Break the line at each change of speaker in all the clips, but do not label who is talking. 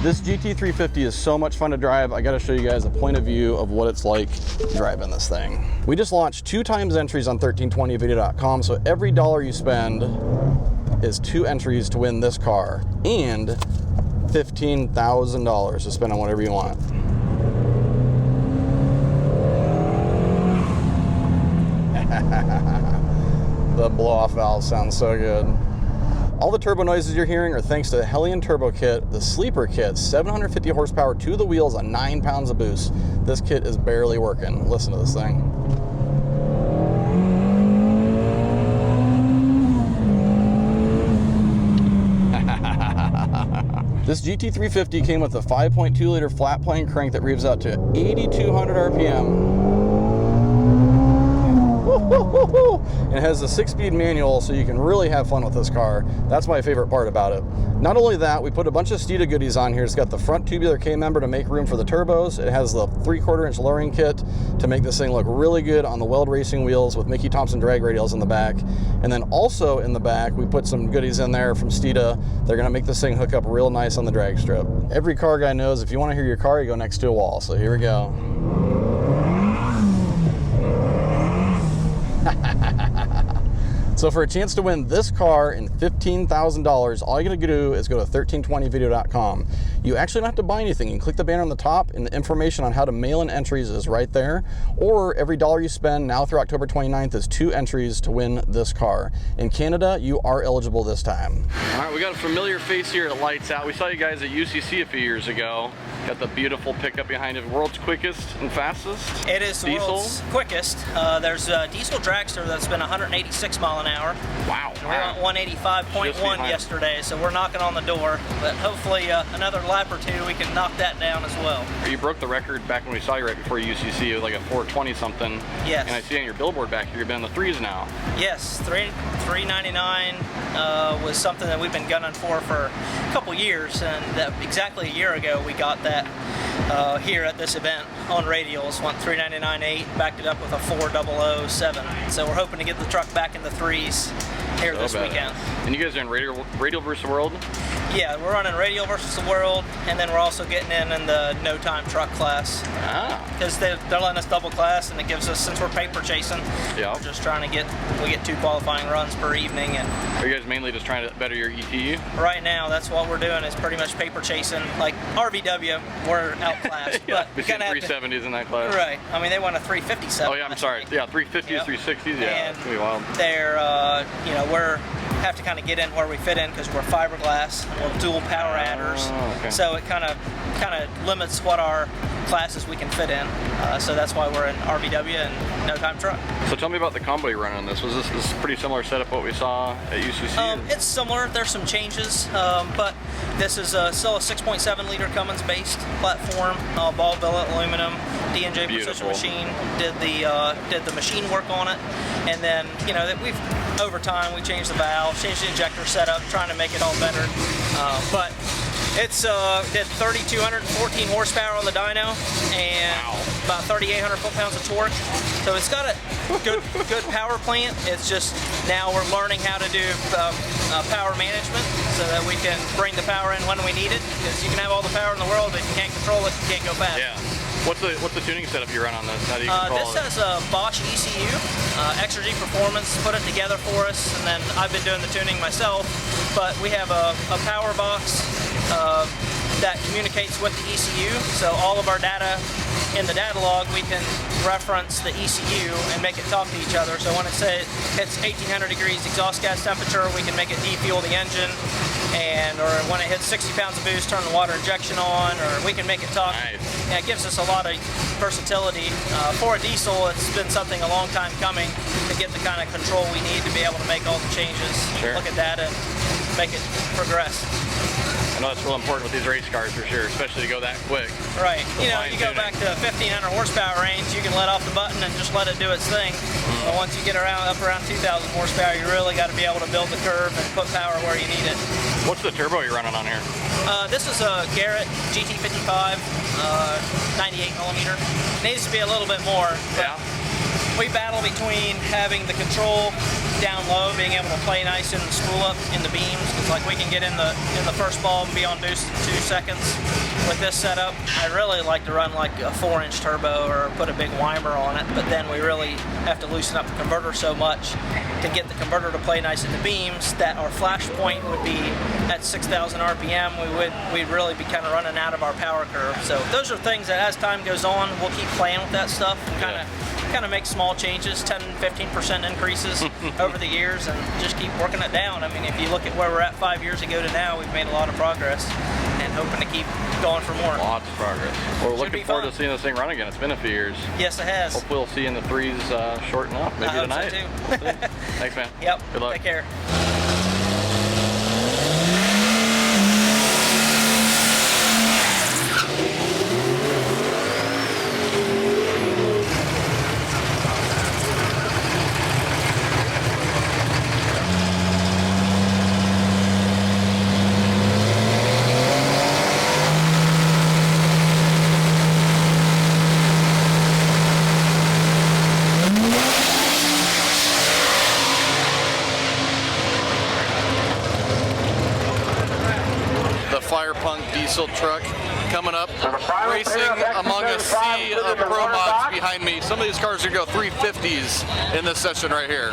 This GT350 is so much fun to drive. I gotta show you guys a point of view of what it's like driving this thing. We just launched 2 times entries on 1320video.com, so every dollar you spend is 2 entries to win this car and $15,000 to spend on whatever you want. The blow-off valve sounds so good. All the turbo noises you're hearing are thanks to the Hellion Turbo Kit, the Sleeper Kit, 750 horsepower to the wheels on 9 pounds of boost. This kit is barely working. Listen to this thing. This GT350 came with a 5.2 liter flat plane crank that revs out to 8,200 RPM. It has a 6-speed manual, so you can really have fun with this car. That's my favorite part about it. Not only that, we put a bunch of Steeda goodies on here. It's got the front tubular K-member to make room for the turbos. It has the 3/4 inch lowering kit to make this thing look really good on the Weld racing wheels with Mickey Thompson drag radials in the back. And then also in the back, we put some goodies in there from Steeda. They're gonna make this thing hook up real nice on the drag strip. Every car guy knows if you wanna hear your car, you go next to a wall. So here we go. So for a chance to win this car and $15,000, all you gotta do is go to 1320video.com. You actually don't have to buy anything. You can click the banner on the top and the information on how to mail in entries is right there. Or every dollar you spend now through October 29th is 2 entries to win this car. In Canada, you are eligible this time. All right, we got a familiar face here at Lights Out. We saw you guys at UCC a few years ago. Got the beautiful pickup behind it. World's quickest and fastest?
It is the
diesel?
world's quickest. There's a diesel dragster that's been 186 mile an hour.
Wow.
We went 185.1 yesterday, so we're knocking on the door. But hopefully another lap or 2, we can knock that down as well.
You broke the record back when we saw you right before UCC. It was like a 420 something.
Yes.
And I see on your billboard back here, you've been in the 3s now.
Yes, 399 was something that we've been gunning for a couple years, and exactly a year ago we got that here at this event on radials. Went 399.8, backed it up with a 4007. So we're hoping to get the truck back in the 3s here this weekend.
And you guys are in radial versus world?
Yeah, we're running radial versus the world, and then we're also getting in the no time truck class. Because they're letting us double class, and it gives us, since we're paper chasing, we're just trying to we get 2 qualifying runs per evening. And
are you guys mainly just trying to better your ETU?
Right now, that's what we're doing, is pretty much paper chasing. Like RVW, we're outclassed.
Yeah,
but we kind of
370s in that class.
Right. I mean, they won a 357.
Oh yeah, I'm sorry. Yeah, 350s, 360s. Yeah, it's gonna be wild.
They're, you know, have to kind of get in where we fit in because we're fiberglass. We're dual power adders, so it kind of limits what our classes we can fit in. So that's why we're in RVW and no time truck.
So tell me about the combo you run on this. Was this pretty similar setup what we saw at UCC?
It's similar. There's some changes, but this is still a 6.7 liter Cummins based platform, ball billet aluminum, D&J precision machine. Did the machine work on it, and then over time we changed the valve, changed the injector setup, trying to make it all better. But it's did 3,214 horsepower on the dyno and about 3,800 foot-pounds of torque. So it's got a good power plant. It's just now we're learning how to do power management so that we can bring the power in when we need it. Because you can have all the power in the world, but if you can't control it, you can't go fast.
Yeah. What's the tuning setup you run on this? How do you control
this has a Bosch ECU, Extra G Performance put it together for us, and then I've been doing the tuning myself. But we have a power box that communicates with the ECU, so all of our data in the data log we can reference the ECU and make it talk to each other. So when it says it's 1,800 degrees exhaust gas temperature, we can make it defuel the engine. Or when it hits 60 pounds of boost, turn the water injection on, or we can make it talk.
Nice.
Yeah, it gives us a lot of versatility. For a diesel, it's been something a long time coming to get the kind of control we need to be able to make all the changes, look at that, and make it progress.
I know that's real important with these race cars for sure, especially to go that quick.
Right. You know, you go back to 1,500 horsepower range, you can let off the button and just let it do its thing. But once you get up around 2,000 horsepower, you really got to be able to build the curve and put power where you need it.
What's the turbo you're running on here?
This is a Garrett GT55, 98 millimeter. Needs to be a little bit more. we battle between having the control down low, being able to play nice in the spool up in the beams, because like we can get in the first ball and be on 2 seconds. With this setup, I really like to run like a 4-inch turbo or put a big Weimer on it, but then we really have to loosen up the converter so much to get the converter to play nice in the beams that our flash point would be at 6,000 RPM. We'd really be kind of running out of our power curve. So those are things that as time goes on, we'll keep playing with that stuff and kind of make small changes, 10-15% increases over the years, and just keep working it down. I mean, if you look at where we're at 5 years ago to now, we've made a lot of progress and hoping to keep going for more.
Lots of progress. We're looking forward to seeing this thing run again. It's been a few years.
Yes, it has.
Hopefully we'll see in the 3s shorten up, maybe tonight.
I hope so too.
Thanks, man.
Yep.
Good luck.
Take care.
FirePunk Diesel truck coming up, racing among a sea of pro mods behind me. Some of these cars are going to go 350s in this session right here.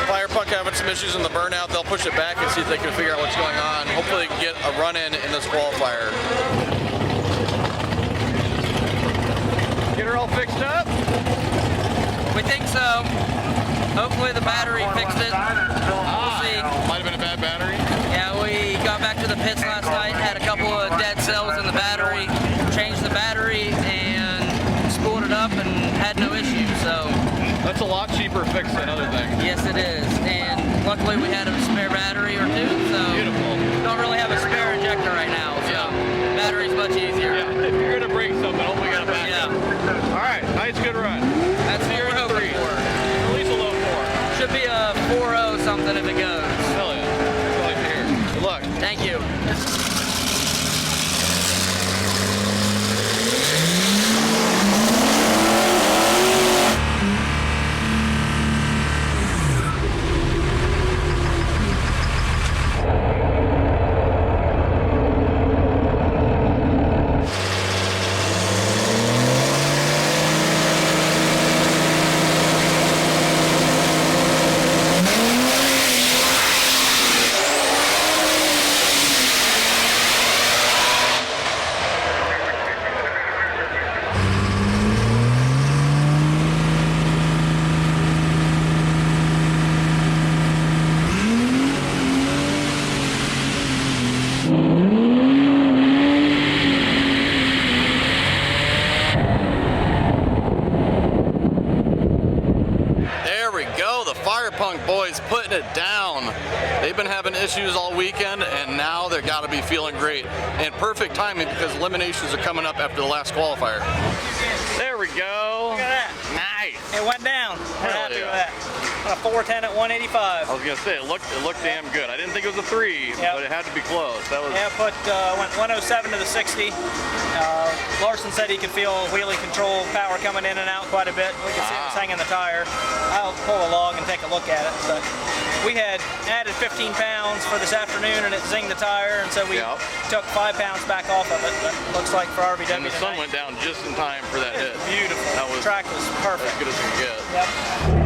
FirePunk having some issues in the burnout. They'll push it back and see if they can figure out what's going on. Hopefully they can get a run-in this qualifier. Get her all fixed up?
We think so. Hopefully the battery fixed it. We'll see.
Might have been a bad battery.
Yeah, we got back to the pits last night, had a couple of dead cells in the battery, changed the battery and spooled it up and had no issue, so.
That's a lot cheaper fix than other things.
Yes, it is. And luckily we had a spare battery or two, so.
Beautiful.
Don't really have a spare injector right now, so battery's much easier.
Yeah, if you're gonna break something, hopefully we got a backup.
Yeah.
All right, nice, good run.
That's what we're hoping for.
At least a low 4.
Should be a 4.0 something if it goes.
Hell yeah. That's what I like to hear. Good luck.
Thank you.
FirePunk boys putting it down. They've been having issues all weekend, and now they've got to be feeling great. And perfect timing because eliminations are coming up after the last qualifier.
There we go.
Look at that.
Nice.
It went down. We're
Hell
happy
yeah.
with that. A 410 at 185.
I was gonna say it looked damn good. I didn't think it was a 3,
Yep.
but it had to be close. That was.
Yeah, went 107 to the 60. Larson said he could feel wheelie control power coming in and out quite a bit. We could see it was hanging the tire. I'll pull a log and take a look at it. But we had added 15 pounds for this afternoon and it zinged the tire, and so we took 5 pounds back off of it. But looks like for RBW
And the sun
tonight,
went down just in time for that hit.
beautiful.
That was
the track was perfect.
as good as we could get.
Yep.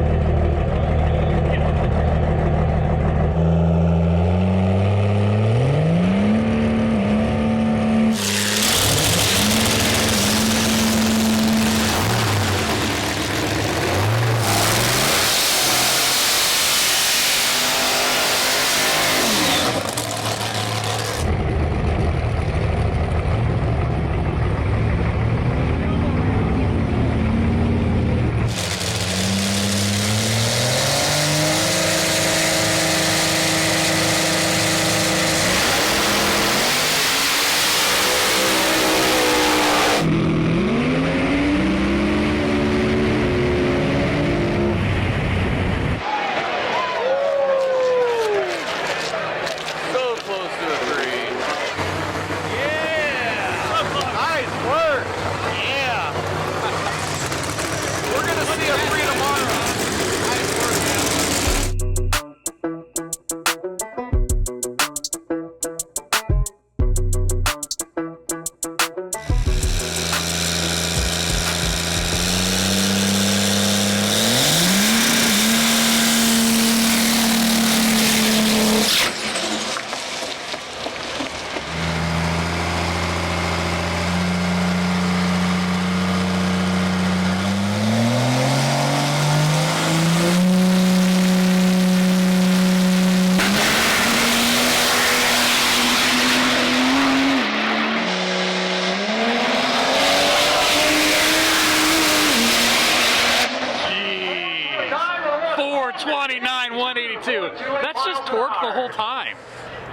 429, 182. That's just torque the whole time.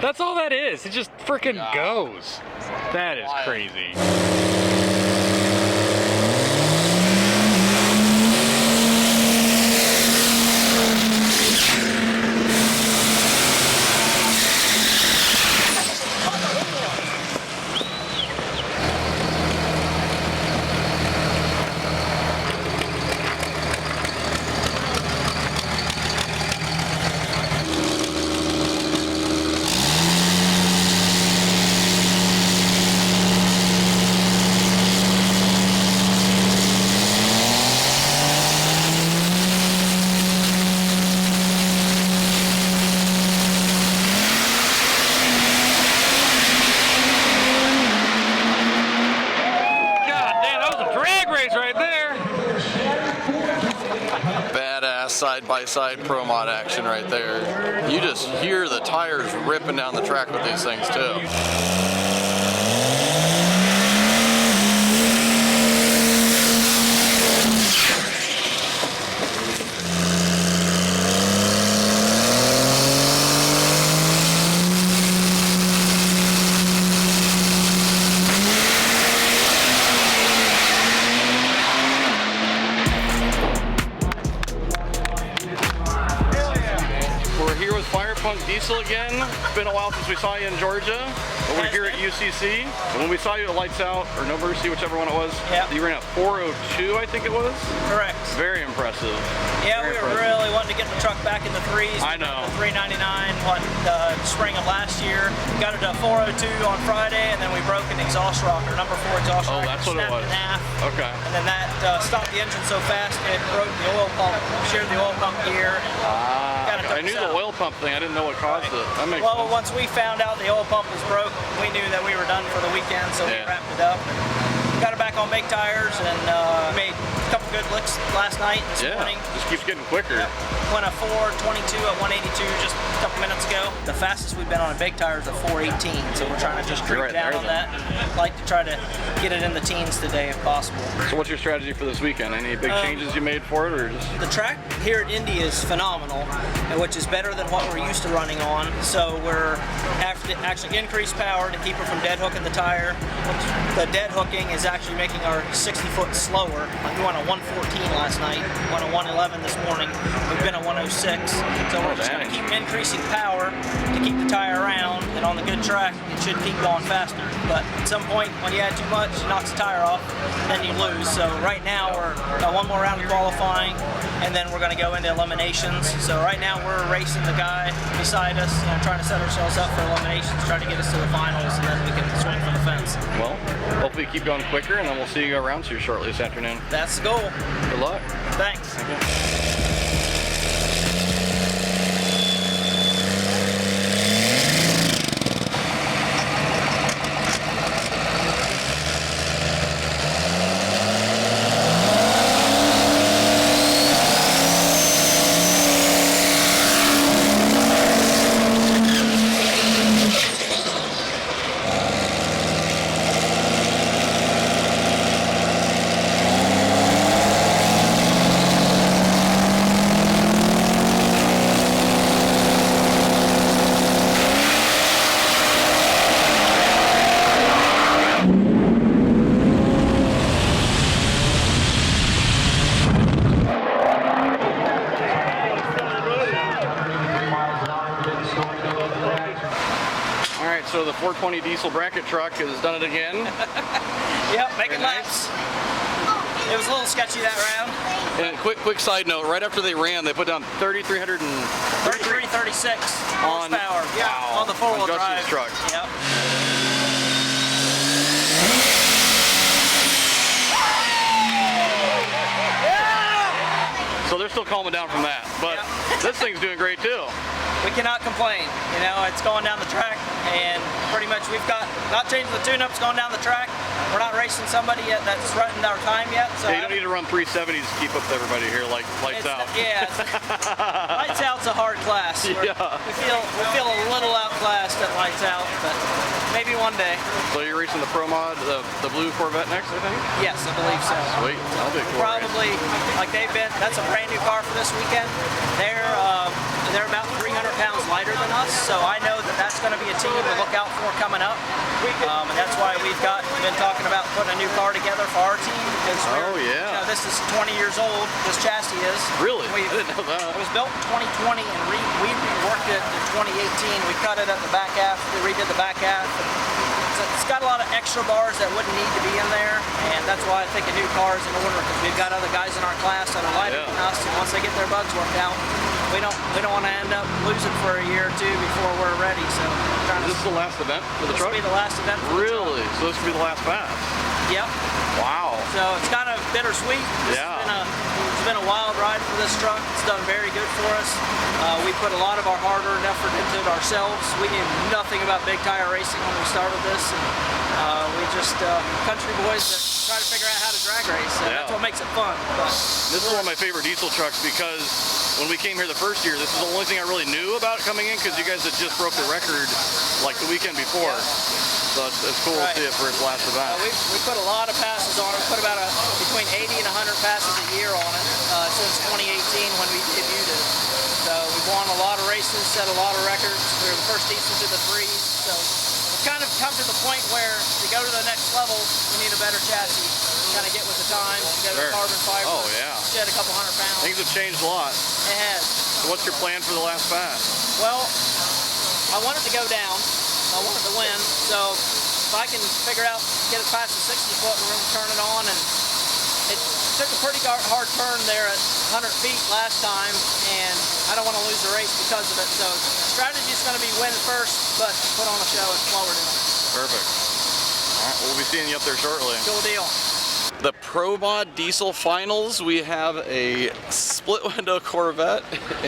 That's all that is. It just freaking goes. That is crazy.
Side-by-side Pro Mod action right there. You just hear the tires ripping down the track with these things too. FirePunk Diesel again. It's been a while since we saw you in Georgia. But we're here at UCC. And when we saw you at Lights Out, or No Mercy, whichever one it was, you ran at 402, I think it was?
Correct.
Very impressive.
Yeah, we were really wanting to get the truck back in the threes.
I know.
The 399 spring of last year. Got it to 402 on Friday, and then we broke an exhaust rocker, number 4 exhaust rocker.
Oh, that's what it was.
In half.
Okay.
And then that stopped the engine so fast it broke the oil pump, shared the oil pump gear.
I knew the oil pump thing. I didn't know what caused it. That makes sense.
Well, once we found out the oil pump was broke, we knew that we were done for the weekend, so we wrapped it up and got it back on baked tires and made a couple good licks last night and this morning.
Just keeps getting quicker.
Yep. Went a 422 at 182 just a couple minutes ago. The fastest we've been on a baked tire is a 418, so we're trying to just creep down on that. Like to try to get it in the teens today if possible.
So what's your strategy for this weekend? Any big changes you made for it, or just?
The track here at Indy is phenomenal, which is better than what we're used to running on. So we're after actually increase power to keep her from dead hooking the tire. The dead hooking is actually making our 60-foot slower. Like we went a 114 last night, went a 111 this morning. We've been a 106. So we're just going to keep increasing power to keep the tire around, and on the good track, it should keep going faster. But at some point, when you add too much, it knocks the tire off, then you lose. So right now, we're got one more round of qualifying, and then we're going to go into eliminations. So right now, we're racing the guy beside us, trying to set ourselves up for eliminations, trying to get us to the finals, and then we can swing for the fence.
Well, hopefully keep going quicker, and then we'll see you around here shortly this afternoon.
That's the goal.
Good luck.
Thanks.
Thank you. So the 420 diesel bracket truck has done it again.
Yep, making laps. It was a little sketchy that round.
And quick side note, right after they ran, they put down 3,336
horsepower.
Wow.
On the four-wheel drive
truck.
Yep.
So they're still calming down from that, but this thing's doing great too.
We cannot complain. You know, it's going down the track, and pretty much we've got not changing the tune-ups going down the track. We're not racing somebody yet that's threatened our time yet. So
you don't need to run 370s to keep up with everybody here, like Lights Out.
Yeah, Lights Out's a hard class. We feel a little outclassed at Lights Out, but maybe one day.
So you're racing the Pro Mod, the blue Corvette next, I think?
Yes, I believe so.
Sweet, that'll be cool.
Probably, like they've been. That's a brand new car for this weekend. They're So I know that that's going to be a team to look out for coming up. And that's why we've been talking about putting a new car together for our team, because this is 20 years old, this chassis is.
Really? I didn't know that.
It was built in 2020 and we reworked it in 2018. We cut it at the back half, we redid the back half. It's got a lot of extra bars that wouldn't need to be in there, and that's why I think a new car is in order, because we've got other guys in our class that are lighter than us, and once they get their bugs worked out, we don't want to end up losing for a year or two before we're ready. So
this is the last event for the truck?
This will be the last event for the truck.
Really? So this will be the last pass?
Yep.
Wow.
So it's kind of bittersweet. It's been a wild ride for this truck. It's done very good for us. We put a lot of our hard-earned effort into it ourselves. We knew nothing about big tire racing when we started this, and we just country boys that try to figure out how to drag race. And that's what makes it fun. But
this is one of my favorite diesel trucks, because when we came here the first year, this is the only thing I really knew about coming in, because you guys had just broke the record like the weekend before. So it's cool to see it for its last event.
We put a lot of passes on it. We put about between 80 and 100 passes a year on it since 2018 when we debuted it. So we've won a lot of races, set a lot of records. We were the first decent to the threes. So we've kind of come to the point where to go to the next level, we need a better chassis. Kind of get with the times, get a carbon fiber.
Oh yeah.
Shed a couple 100 pounds.
Things have changed a lot.
It has.
So what's your plan for the last pass?
Well, I want it to go down. I want it to win. So if I can figure out, get it past the 60 foot, we're going to turn it on. And it took a pretty hard turn there at 100 feet last time, and I don't want to lose the race because of it. So the strategy is going to be win first, but put on a show and slower down.
Perfect. All right, we'll be seeing you up there shortly.
Cool deal.
The Pro Mod Diesel Finals, we have a split window Corvette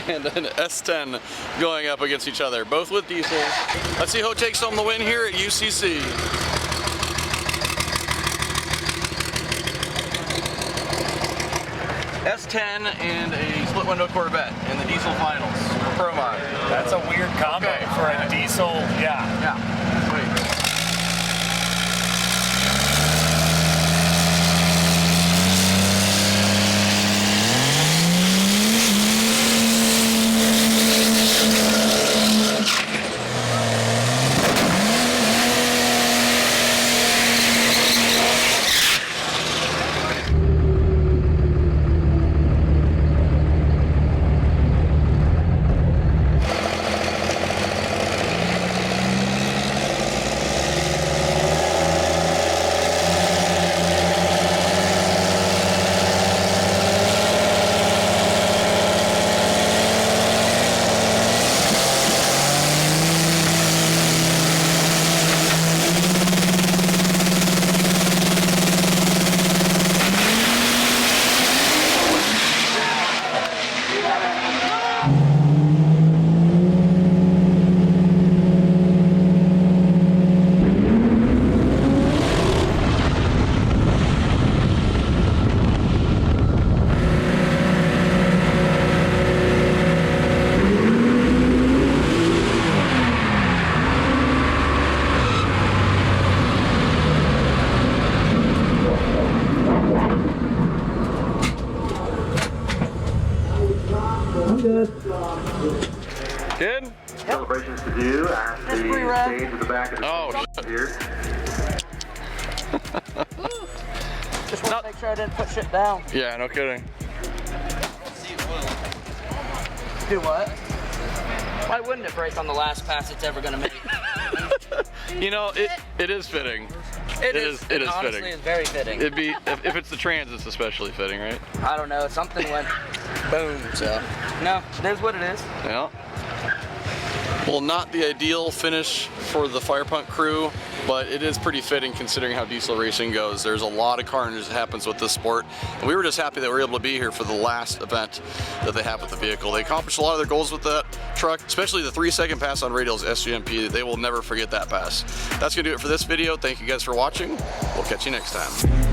and an S10 going up against each other, both with diesels. Let's see who takes home the win here at UCC. S10 and a split window Corvette in the diesel finals for Pro Mod.
That's a weird combo for a diesel,
Yeah, sweet. Good?
Celebrations to do at the stage at the back of the stage here.
Just want to make sure I didn't put shit down.
Yeah, no kidding.
Do what?
Why wouldn't it break on the last pass it's ever going to make?
You know, it is fitting.
It is honestly
fitting.
It's very fitting.
It'd be if it's the trans, it's especially fitting, right?
I don't know. Something went boom. So no, it is what it is.
Yeah. Well, not the ideal finish for the FirePunk crew, but it is pretty fitting considering how diesel racing goes. There's a lot of carnage that happens with this sport, and we were just happy that we were able to be here for the last event that they have with the vehicle. They accomplished a lot of their goals with that truck, especially the 3-second pass on radials SGMP. They will never forget that pass. That's gonna do it for this video. Thank you guys for watching. We'll catch you next time.